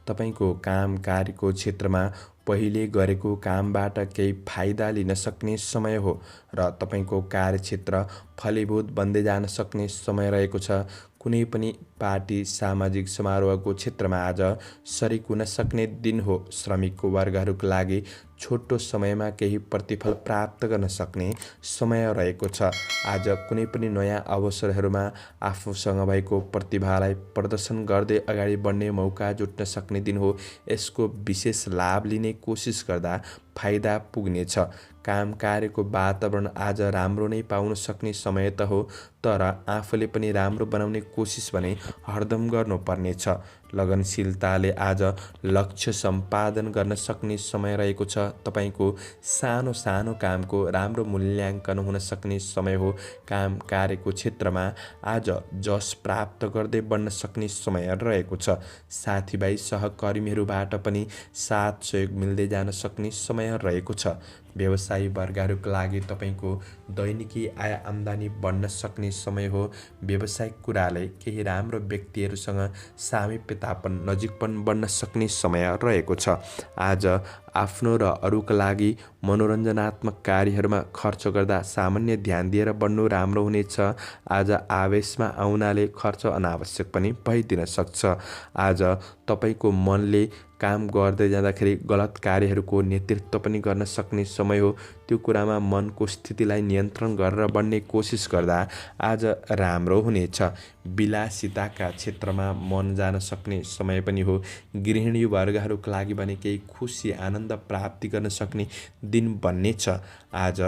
तपाईँको काम कार्यको क्षेत्रमा पहिले गरेको कामबाट केही फाइदा लिन सक्ने समय हो र तपाईँको कार्यक्षेत्र फलीभूत बन्दै जान सक्ने समय रहेको छ। कुनै पनि पार्टी सामाजिक समारोहको क्षेत्रमा आज सरिक हुन सक्ने दिन हो। श्रमिक वर्गहरूका लागि छोटो समयमा केही प्रतिफल प्राप्त गर्न सक्ने समय रहेको छ। आज कुनै पनि नयाँ अवसरहरूमा आफूसँग भएको प्रतिभालाई प्रदर्शन गर्दै अगाडि बढ्ने मौका जुट्न सक्ने दिन हो। यसको विशेष लाभ लिने कोसिस गर्दा फाइदा पुग्नेछ। काम कार्यको वातावरण आज राम्रो नै पाउन सक्ने समय त हो, तर आफूले पनि राम्रो बनाउने कोसिस भने हरदम गर्नुपर्नेछ। लगनशीलताले आज लक्ष्य सम्पादन गर्न सक्ने समय रहेको छ। तपाईँको सानो सानो कामको राम्रो मूल्याङ्कन हुन सक्ने समय हो। काम कार्यको क्षेत्रमा आज जस प्राप्त गर्दै बढ्न सक्ने समय रहेको छ। साथीभाइ सहकर्मीहरूबाट पनि साथ सहयोग मिल्दै जान सक्ने समय रहेको छ। व्यवसायी वर्गहरूका लागि तपाईँको दैनिकी आय आम्दानी बढ्न सक्ने समय हो। व्यावसायिक कुराले केही राम्रो व्यक्तिहरूसँग सामिप्यतापन नजिकपन बढ्न सक्ने समय रहेको छ। आज आफ्नो र अरूका लागि मनोरञ्जनात्मक कार्यहरूमा खर्च गर्दा सामान्य ध्यान दिएर बढ्नु राम्रो हुनेछ। आज आवेशमा आउनाले खर्च अनावश्यक पनि भइदिन सक्छ। आज तपाईँको मनले काम गर्दै जाँदाखेरि गलत कार्यहरूको नेतृत्व पनि गर्न सक्ने समय हो। त्यो कुरामा मनको स्थितिलाई नियन्त्रण गरेर बढ्ने कोसिस गर्दा आज राम्रो हुनेछ। विलासिताका क्षेत्रमा मन जान सक्ने समय पनि हो। गृहिणी वर्गहरूका लागि भने केही खुसी आनन्द प्राप्ति गर्न सक्ने दिन बन्नेछ। आज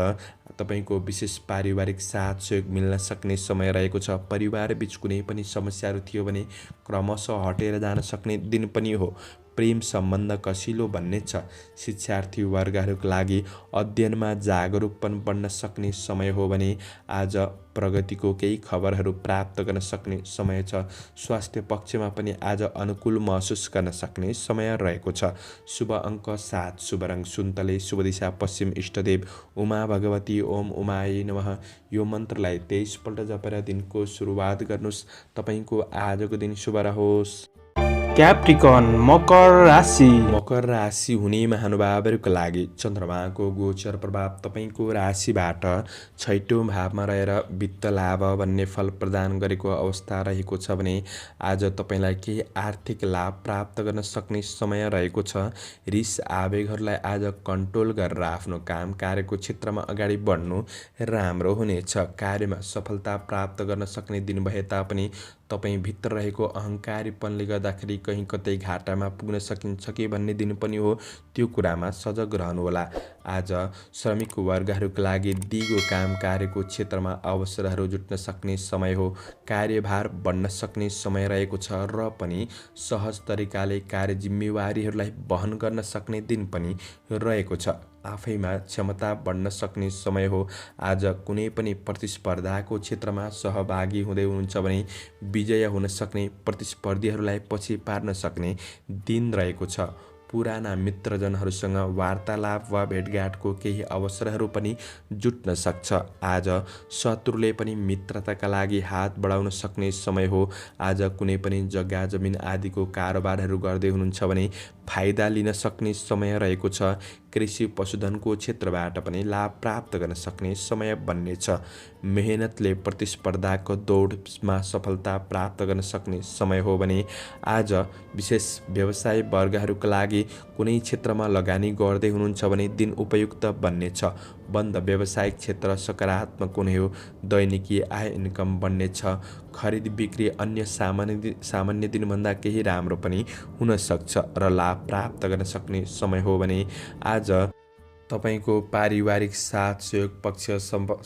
तपाईँको विशेष पारिवारिक साथ सहयोग मिल्न सक्ने समय रहेको छ। परिवार बीच कुनै पनि समस्याहरू थियो भने क्रमशः हटेर जान सक्ने दिन पनि हो। प्रेम सम्बन्ध कसिलो बन्नेछ। शिक्षार्थी वर्गहरूका लागि अध्ययनमा जागरुकपन बढ्न सक्ने समय हो भने आज प्रगतिको केही खबरहरू प्राप्त गर्न सक्ने समय छ। स्वास्थ्य पक्षमा पनि आज अनुकूल महसुस गर्न सक्ने समय रहेको छ। शुभ अङ्क 7, शुभ रङ सुन्तले, शुभ दिशा पश्चिम, इष्टदेव उमा भगवती। ओम उमायै नमः। यो मन्त्रलाई 23 पल्ट जपेर दिनको सुरुवात गर्नुहोस्। तपाईँको आजको दिन शुभ रहोस्। क्याप्रिकन मकर राशि। मकर राशि हुने महानुभावहरूका लागि चन्द्रमाको गोचर प्रभाव तपाईँको राशिबाट छैटौँ भावमा रहेर वित्त लाभ भन्ने फल प्रदान गरेको अवस्था रहेको छ भने आज तपाईँलाई केही आर्थिक लाभ प्राप्त गर्न सक्ने समय रहेको छ। रिस आवेगहरूलाई आज कन्ट्रोल गरेर आफ्नो काम कार्यको क्षेत्रमा अगाडि बढ्नु राम्रो हुनेछ। कार्यमा सफलता प्राप्त गर्न सक्ने दिन भए तापनि तपाईँभित्र रहेको अहङ्कारीपनले गर्दाखेरि कहीँ कतै घाटामा पुग्न सकिन्छ कि भन्ने दिन पनि हो, त्यो कुरामा सजग रहनुहोला। आज श्रमिक वर्गहरूका लागि दिगो काम कार्यको क्षेत्रमा अवसरहरू जुट्न सक्ने समय हो। कार्यभार बढ्न सक्ने समय रहेको छ र पनि सहज तरिकाले कार्य जिम्मेवारीहरूलाई वहन गर्न सक्ने दिन पनि रहेको छ। आफैमा क्षमता बढ्न सक्ने समय हो। आज कुनै पनि प्रतिस्पर्धाको क्षेत्रमा सहभागी हुँदै हुनुहुन्छ भने विजय हुन सक्ने, प्रतिस्पर्धीहरूलाई पछि पार्न सक्ने दिन रहेको छ। पुराना मित्रजनहरूसँग वार्तालाप वा भेटघाटको केही अवसरहरू पनि जुट्न सक्छ। आज शत्रुले पनि मित्रताका लागि हात बढाउन सक्ने समय हो। आज कुनै पनि जग्गा जमिन आदिको कारोबारहरू गर्दै हुनुहुन्छ भने फाइदा लिन सक्ने समय रहेको छ। कृषि पशुधनको क्षेत्रबाट पनि लाभ प्राप्त गर्न सक्ने समय बन्नेछ। मेहनतले प्रतिस्पर्धाको दौडमा सफलता प्राप्त गर्न सक्ने समय हो भने आज विशेष व्यवसाय वर्गहरूका लागि कुनै क्षेत्रमा लगानी गर्दै हुनुहुन्छ भने दिन उपयुक्त बन्नेछ। बन्द व्यावसायिक क्षेत्र सकारात्मक हुने हो। दैनिकी आय इन्कम बन्नेछ। खरिद बिक्री अन्य सामान्य दिनभन्दा केही राम्रो पनि हुन सक्छ र लाभ प्राप्त गर्न सक्ने समय हो भने आज तपाईँको पारिवारिक साथ सहयोग पक्ष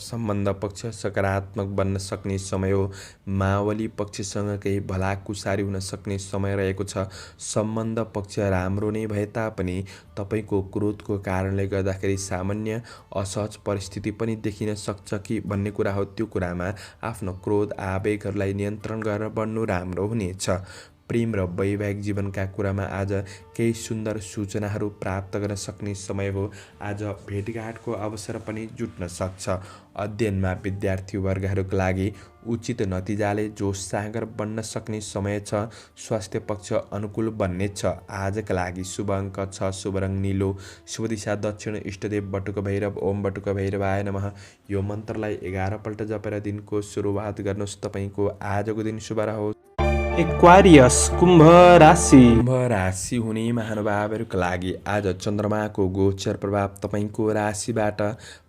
सम्बन्ध पक्ष सकारात्मक बन्न सक्ने समय हो। मावली पक्षसँग केही भलाकुसारी हुन सक्ने समय रहेको छ। सम्बन्ध पक्ष राम्रो नै भए तापनि तपाईँको क्रोधको कारणले गर्दाखेरि सामान्य असहज परिस्थिति पनि देखिन सक्छ कि भन्ने कुरा हो। त्यो कुरामा आफ्नो क्रोध आवेगहरूलाई नियन्त्रण गरेर बढ्नु राम्रो हुनेछ। प्रेम र वैवाहिक जीवनका कुरामा आज केही सुन्दर सूचनाहरू प्राप्त गर्न सक्ने समय हो। आज भेटघाटको अवसर पनि जुट्न सक्छ। अध्ययनमा विद्यार्थी वर्गहरूका लागि उचित नतिजाले जोस सागर बन्न सक्ने समय छ। स्वास्थ्य पक्ष अनुकूल बन्नेछ। आजका लागि शुभ अङ्क 6, शुभ रङ नीलो, शुभ दिशा दक्षिण, इष्टदेव बटुक भैरव, ओम बटुक भैरवाय नमः। यो मन्त्रलाई 11 पल्ट जपेर दिनको सुरुवात गर्नुहोस्। तपाईँको आजको दिन शुभ रहोस्। एक्वारियस कुम्भ राशि। कुम्भ राशि हुने महानुभावहरूका लागि आज चन्द्रमाको गोचर प्रभाव तपाईँको राशिबाट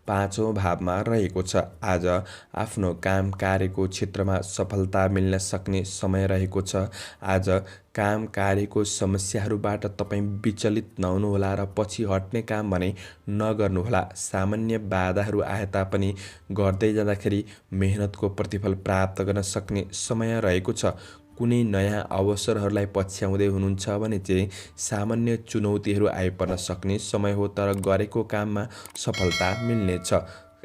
5औँ भावमा रहेको छ। आज आफ्नो काम कार्यको क्षेत्रमा सफलता मिल्न सक्ने समय रहेको छ। आज काम कार्यको समस्याहरूबाट तपाईँ विचलित नहुनुहोला र पछि हट्ने काम भने नगर्नुहोला। सामान्य बाधाहरू आए तापनि गर्दै जाँदाखेरि मेहनतको प्रतिफल प्राप्त गर्न सक्ने समय रहेको छ। कुनै नयाँ अवसरहरूलाई पछ्याउँदै हुनुहुन्छ भने चाहिँ सामान्य चुनौतीहरू आइपर्न सक्ने समय हो, तर गरेको काममा सफलता मिल्नेछ।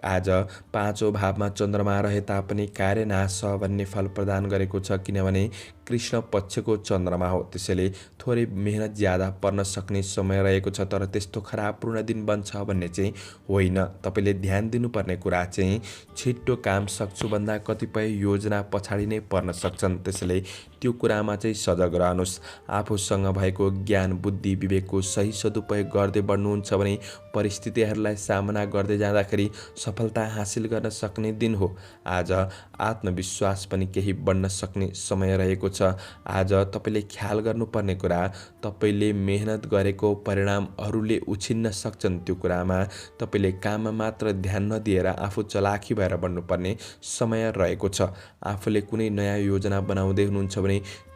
आज 5औँ भावमा चन्द्रमा रहे तापनि कार्यनाश भन्ने फल प्रदान गरेको छ, किनभने कृष्ण पक्षको चन्द्रमा हो। त्यसैले थोरै मेहनत ज्यादा पर्न सक्ने समय रहेको छ, तर त्यस्तो खराब पूर्ण दिन बन्छ भन्ने चाहिँ होइन। तपाईँले ध्यान दिनुपर्ने कुरा चाहिँ छिट्टो काम सक्छु भन्दा कतिपय योजना पछाडि नै पर्न सक्छन्। त्यसैले त्यो कुरामा चाहिँ सजग रहनुहोस्। आफूसँग भएको ज्ञान बुद्धि विवेकको सही सदुपयोग गर्दै बढ्नुहुन्छ भने परिस्थितिहरूलाई सामना गर्दै जाँदाखेरि सफलता हासिल गर्न सक्ने दिन हो। आज आत्मविश्वास पनि केही बढ्न सक्ने समय रहेको छ। आज तपाईँले ख्याल गर्नुपर्ने कुरा, तपाईँले मेहनत गरेको परिणाम अरूले उछिन्न सक्छन्। त्यो कुरामा तपाईँले काममा मात्र ध्यान नदिएर आफू चलाखी भएर बढ्नुपर्ने समय रहेको छ। आफूले कुनै नयाँ योजना बनाउँदै हुनुहुन्छ भने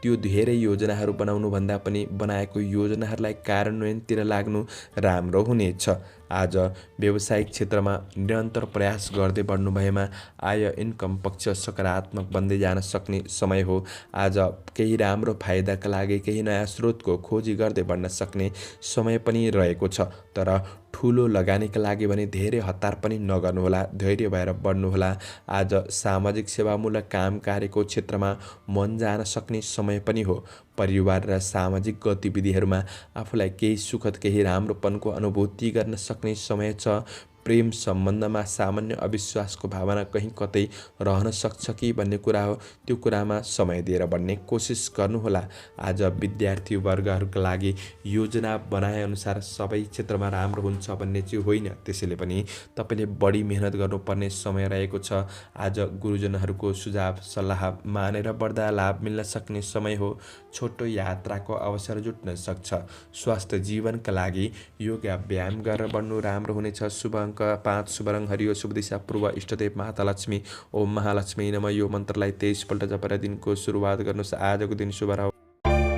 त्यो धेरै योजनाहरू बनाउनुभन्दा पनि बनाएको योजनाहरूलाई कार्यान्वयनतिर लाग्नु राम्रो हुनेछ। आज व्यावसायिक क्षेत्रमा निरन्तर प्रयास गर्दै बढ्नु भएमा आय इन्कम पक्ष सकारात्मक बन्दै जान सक्ने समय हो। आज केही राम्रो फाइदाका लागि केही नयाँ स्रोतको खोजी गर्दै बढ्न सक्ने समय पनि रहेको छ, तर ठुलो लगानीका लागि भने धेरै हतार पनि नगर्नुहोला, धैर्य भएर बढ्नुहोला। आज सामाजिक सेवामूलक काम कार्यको क्षेत्रमा मन जान सक्ने समय पनि हो। परिवार र सामाजिक गतिविधिहरूमा आफूलाई केही सुखद केही राम्रोपनको अनुभूति गर्न सक्ने समय छ। प्रेम सम्बन्धमा सामान्य अविश्वासको भावना कहीँ कतै रहन सक्छ कि भन्ने कुरा हो। त्यो कुरामा समय दिएर बढ्ने कोसिस गर्नुहोला। आज विद्यार्थी वर्गहरूका लागि योजना बनाएअनुसार सबै क्षेत्रमा राम्रो हुन्छ भन्ने चाहिँ होइन। त्यसैले पनि तपाईँले बढी मेहनत गर्नुपर्ने समय रहेको छ। आज गुरुजनहरूको सुझाव सल्लाह मानेर बढ्दा लाभ मिल्न सक्ने समय हो। छोटो यात्राको अवसर जुट्न सक्छ। स्वास्थ्य जीवनका लागि योगा व्यायाम गरेर बढ्नु राम्रो हुनेछ। शुभ अङ्क 5, शुभ रङ हरियो, शुभ दिशा पूर्व, इष्टदेव महालक्ष्मी। ओम महालक्ष्मी नमः यो मन्त्रलाई 23 पल्ट जपेर दिनको सुरुवात गर्नुहोस्। आजको दिन शुभ रह्यो।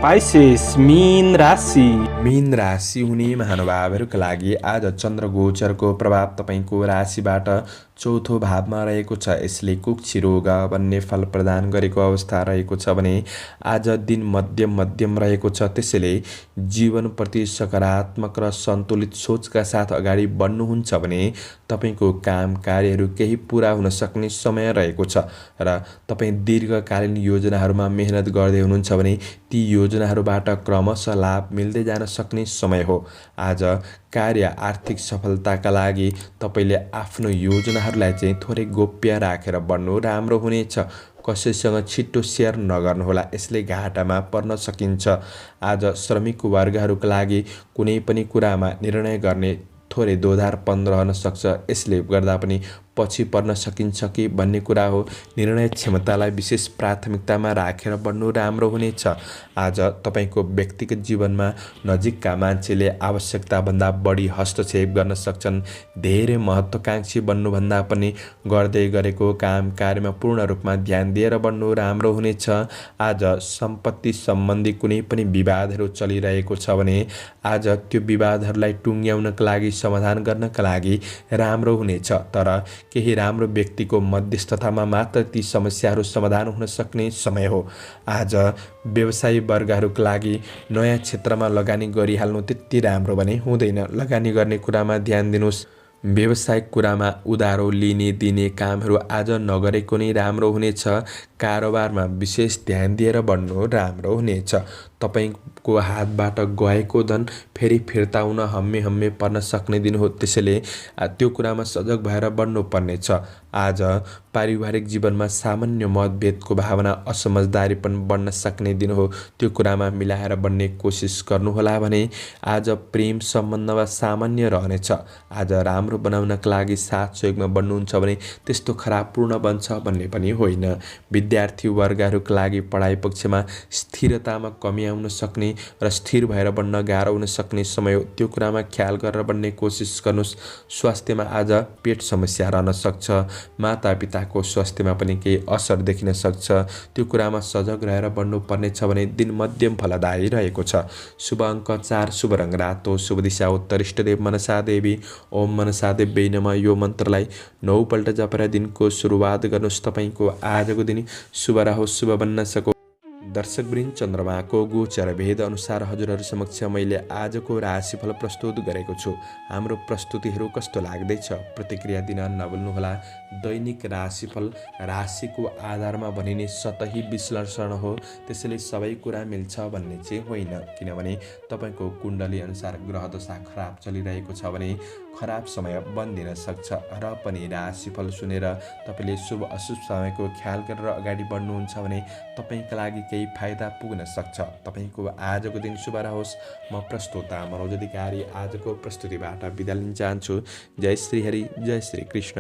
पाइसेस मीन राशि। मीन राशि हुने महानुभावहरूका लागि आज चन्द्र गोचरको प्रभाव तपाईँको राशिबाट चौथो भावमा रहेको छ। यसले कुक्षी रोग भन्ने फल प्रदान गरेको अवस्था रहेको छ भने आज दिन मध्यम रहेको छ। त्यसैले जीवनप्रति सकारात्मक र सन्तुलित सोचका साथ अगाडि बढ्नुहुन्छ भने तपाईँको काम कार्यहरू केही पुरा हुन सक्ने समय रहेको छ र तपाईँ दीर्घकालीन योजनाहरूमा मेहनत गर्दै हुनुहुन्छ भने ती योजनाहरूबाट क्रमशः लाभ मिल्दै जान सक्ने समय हो। आज कार्य आर्थिक सफलताका लागि तपाईँले आफ्नो योजनाहरूलाई चाहिँ थोरै गोप्य राखेर बढ्नु राम्रो हुनेछ। कसैसँग छिट्टो सेयर नगर्नुहोला, यसले घाटामा पर्न सकिन्छ। आज श्रमिक वर्गहरूका लागि कुनै पनि कुरामा निर्णय गर्ने थोरै दोधारपन रहन सक्छ। यसले गर्दा पनि पछि पर्न सकिन्छ कि भन्ने कुरा हो। निर्णय क्षमतालाई विशेष प्राथमिकतामा राखेर बढ्नु राम्रो हुनेछ। आज तपाईँको व्यक्तिगत जीवनमा नजिकका मान्छेले आवश्यकताभन्दा बढी हस्तक्षेप गर्न सक्छन्। धेरै महत्त्वकाङ्क्षी बन्नुभन्दा पनि गर्दै गरेको काम कार्यमा पूर्ण रूपमा ध्यान दिएर बढ्नु राम्रो हुनेछ। आज सम्पत्ति सम्बन्धी कुनै पनि विवादहरू चलिरहेको छ भने आज त्यो विवादहरूलाई टुङ्ग्याउनका लागि समाधान गर्नका लागि राम्रो हुनेछ। तर केही राम्रो व्यक्तिको मध्यस्थतामा मात्र ती समस्याहरू समाधान हुन सक्ने समय हो। आज व्यवसायी वर्गहरूका लागि नयाँ क्षेत्रमा लगानी गरिहाल्नु त्यति राम्रो भने हुँदैन। लगानी गर्ने कुरामा ध्यान दिनुहोस्। व्यावसायिक कुरामा उधारो लिने दिने कामहरू आज नगरेको नै राम्रो हुनेछ। कारोबारमा विशेष ध्यान दिएर बढ्नु राम्रो हुनेछ। तपाईँको हातबाट गएको धन फेरि फिर्ता हुन हम्मे पर्न सक्ने दिन हो। त्यसैले त्यो कुरामा सजग भएर बढ्नु पर्नेछ। आज पारिवारिक जीवनमा सामान्य मतभेदको भावना असमझदारी पनि बढ्न सक्ने दिन हो। त्यो कुरामा मिलाएर बढ्ने कोसिस गर्नुहोला भने आज प्रेम सम्बन्धमा सामान्य रहनेछ। आज राम्रो बनाउनका लागि साथ सहयोगमा बढ्नुहुन्छ भने त्यस्तो खराब पूर्ण बन्छ भन्ने पनि होइन। विद्यार्थी वर्गहरूका लागि पढाइ पक्षमा स्थिरतामा कमी आउन सक्ने र स्थिर भएर बढ्न गाह्रो हुन सक्ने समय हो। त्यो कुरामा ख्याल गरेर बढ्ने कोसिस गर्नुहोस्। स्वास्थ्यमा आज पेट समस्या रहन सक्छ। मातापिताको स्वास्थ्यमा पनि केही असर देखिन सक्छ। त्यो कुरामा सजग रहेर बढ्नु पर्नेछ भने दिन मध्यम फलदायी रहेको छ। शुभ अङ्क 4, शुभ रङ रातो, शुभ दिशा उत्तर, इष्टदेव मनसा देवी। ओम मनसा देवी नमः यो मन्त्रलाई 9 पल्ट जपेर दिनको सुरुवात गर्नुहोस्। तपाईँको आजको दिन शुभ रहोस्, शुभ बन्न सको। दर्शकवृन्द, चन्द्रमाको गोचर भेद अनुसार हजुरहरू समक्ष मैले आजको राशिफल प्रस्तुत गरेको छु। हाम्रो प्रस्तुतिहरू कस्तो लाग्दैछ प्रतिक्रिया दिन नभुल्नुहोला। दैनिक राशिफल राशिको आधारमा भनिने सतही विश्लेषण हो। त्यसैले सबै कुरा मिल्छ भन्ने चाहिँ होइन। किनभने तपाईँको कुण्डली अनुसार ग्रह दशा खराब चलिरहेको छ भने खराब समय बन्दिन सक्छ र पनि राशिफल सुनेर तपाईँले शुभ अशुभ समयको ख्याल गरेर अगाडि बढ्नुहुन्छ भने तपाईँका लागि केही फाइदा पुग्न सक्छ। तपाईँको आजको दिन शुभ रहोस्। म प्रस्तोता मनोज अधिकारी आजको प्रस्तुतिबाट बिदा लिन चाहन्छु। जय श्री हरि, जय श्री कृष्ण।